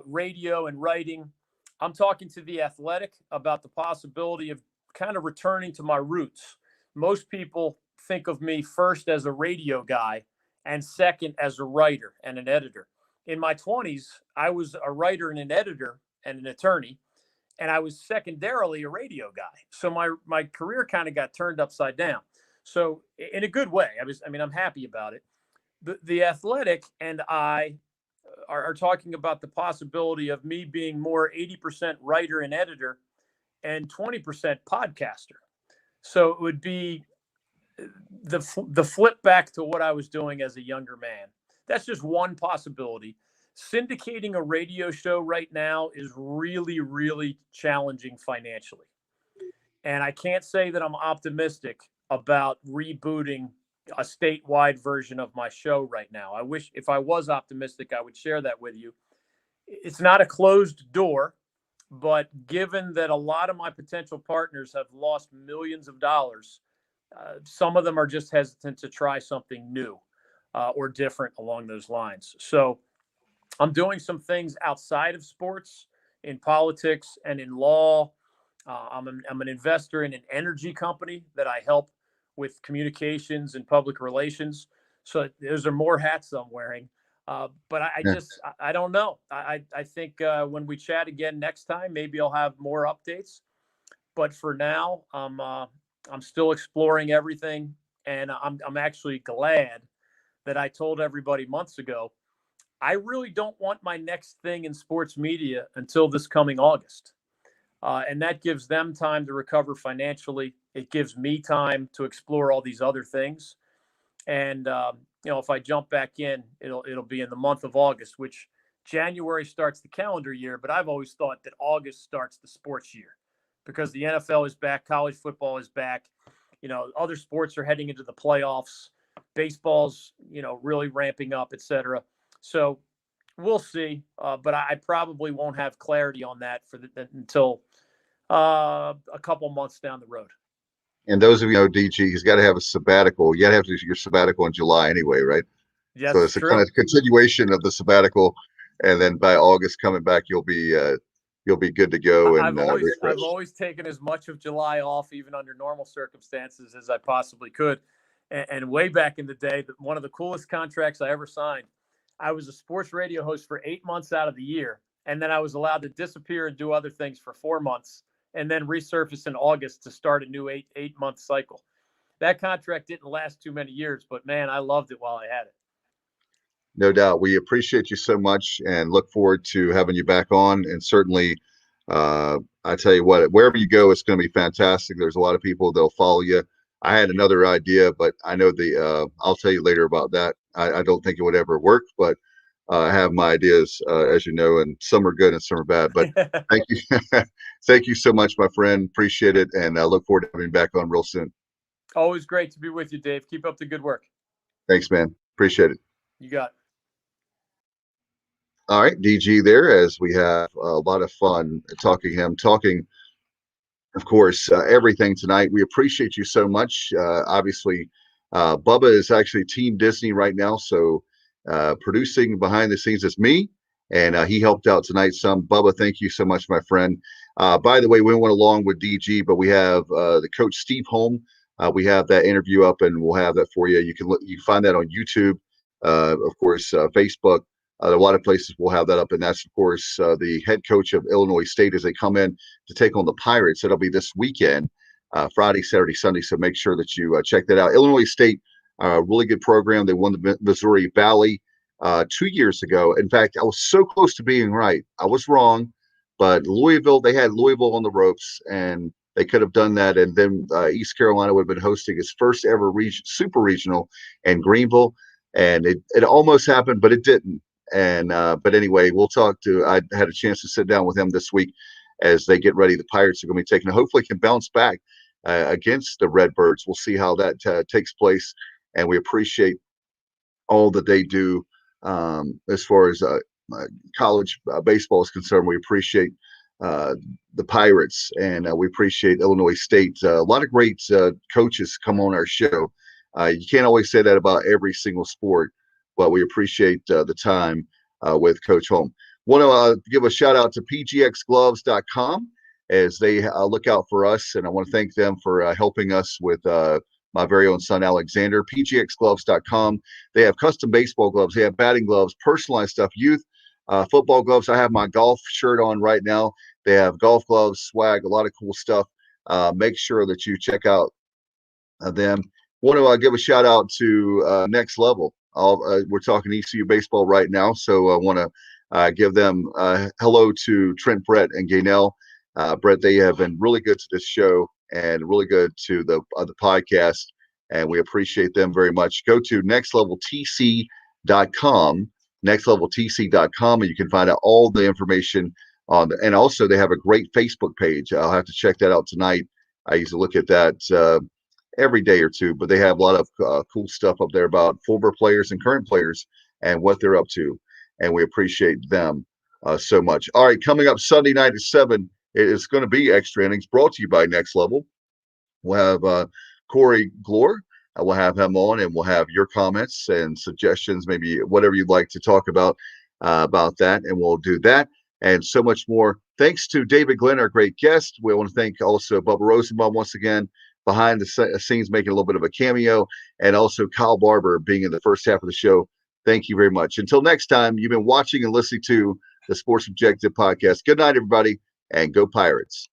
radio and writing, I'm talking to The Athletic about the possibility of kind of returning to my roots. Most people think of me first as a radio guy and second as a writer and an editor. In my 20s, I was a writer and an editor and an attorney, and I was secondarily a radio guy. So my career kind of got turned upside down. So in a good way, I'm happy about it. The Athletic and I are talking about the possibility of me being more 80% writer and editor and 20% podcaster. So it would be the flip back to what I was doing as a younger man. That's just one possibility. Syndicating a radio show right now is really, really challenging financially. And I can't say that I'm optimistic about rebooting a statewide version of my show right now. I wish if I was optimistic, I would share that with you. It's not a closed door, but given that a lot of my potential partners have lost millions of dollars, some of them are just hesitant to try something new or different along those lines. So I'm doing some things outside of sports, in politics and in law. I'm an investor in an energy company that I help with communications and public relations. So those are more hats I'm wearing. But I don't know. I think when we chat again next time, maybe I'll have more updates. But for now, I'm still exploring everything, and I'm actually glad that I told everybody months ago I really don't want my next thing in sports media until this coming August. And that gives them time to recover financially. It gives me time to explore all these other things. And, if I jump back in, it'll be in the month of August, which January starts the calendar year. But I've always thought that August starts the sports year because the NFL is back. College football is back. Other sports are heading into the playoffs. Baseball's, really ramping up, et cetera. So we'll see. But I probably won't have clarity on that until a couple months down the road. And those of you know, DG, he's got to have a sabbatical. You got to have your sabbatical in July anyway, right? Yes, so it's a kind of continuation of the sabbatical, and then by August coming back, you'll be good to go. And I've always taken as much of July off, even under normal circumstances, as I possibly could. And way back in the day, one of the coolest contracts I ever signed, I was a sports radio host for 8 months out of the year, and then I was allowed to disappear and do other things for 4 months, and then resurface in August to start a new eight-month cycle. That contract didn't last too many years, but man, I loved it while I had it. No doubt. We appreciate you so much and look forward to having you back on. And certainly, I tell you what, wherever you go, it's going to be fantastic. There's a lot of people that'll follow you. I had another idea, but I know I'll tell you later about that. I don't think it would ever work, but I have my ideas, as you know, and some are good and some are bad. But thank you. Thank you so much, my friend. Appreciate it. And I look forward to having you back on real soon. Always great to be with you, Dave. Keep up the good work. Thanks, man. Appreciate it. You got it. All right, DG there, as we have a lot of fun talking, of course, everything tonight. We appreciate you so much. Obviously, Bubba is actually Team Disney right now, so producing behind the scenes is me, and he helped out tonight some. Bubba, thank you so much, my friend. By the way, we went along with DG, but we have the coach Steve Holm. We have that interview up, and we'll have that for you. You can find that on YouTube, of course, Facebook. A lot of places will have that up, and that's, of course, the head coach of Illinois State as they come in to take on the Pirates. It'll be this weekend, Friday, Saturday, Sunday, so make sure that you check that out. Illinois State, really good program. They won the Missouri Valley 2 years ago. In fact, I was so close to being right. I was wrong, but they had Louisville on the ropes, and they could have done that, and then East Carolina would have been hosting its first ever super regional in Greenville, and it almost happened, but it didn't. And but anyway, I had a chance to sit down with him this week as they get ready. The Pirates are going to be taking, hopefully can bounce back against the Redbirds. We'll see how that takes place, and we appreciate all that they do as far as college baseball is concerned. We appreciate the Pirates, and we appreciate Illinois State. A lot of great coaches come on our show. You can't always say that about every single sport, but we appreciate the time with Coach Holm. Want to give a shout out to pgxgloves.com as they look out for us, and I want to thank them for helping us with my very own son, Alexander. pgxgloves.com. They have custom baseball gloves. They have batting gloves, personalized stuff, youth, football gloves. I have my golf shirt on right now. They have golf gloves, swag, a lot of cool stuff. Make sure that you check out them. Want to give a shout out to Next Level. We're talking ECU baseball right now, so I want to give them hello to Trent, Brett, and Gaynell. Brett, they have been really good to this show and really good to the podcast, and we appreciate them very much. Go to nextleveltc.com, nextleveltc.com, and you can find out all the information on. And also, they have a great Facebook page. I'll have to check that out tonight. I used to look at that every day or two, but they have a lot of cool stuff up there about former players and current players and what they're up to, and we appreciate them so much. All right, coming up Sunday night at 7, it is going to be Extra Innings, brought to you by Next Level. We'll have Corey Glore. We'll have him on, and we'll have your comments and suggestions, maybe whatever you'd like to talk about that, and we'll do that and so much more. Thanks to David Glenn, our great guest. We want to thank also Bubba Rosenbaum once again, behind the scenes, making a little bit of a cameo, and also Kyle Barber being in the first half of the show. Thank you very much. Until next time, you've been watching and listening to the Sports Objective Podcast. Good night, everybody, and go Pirates.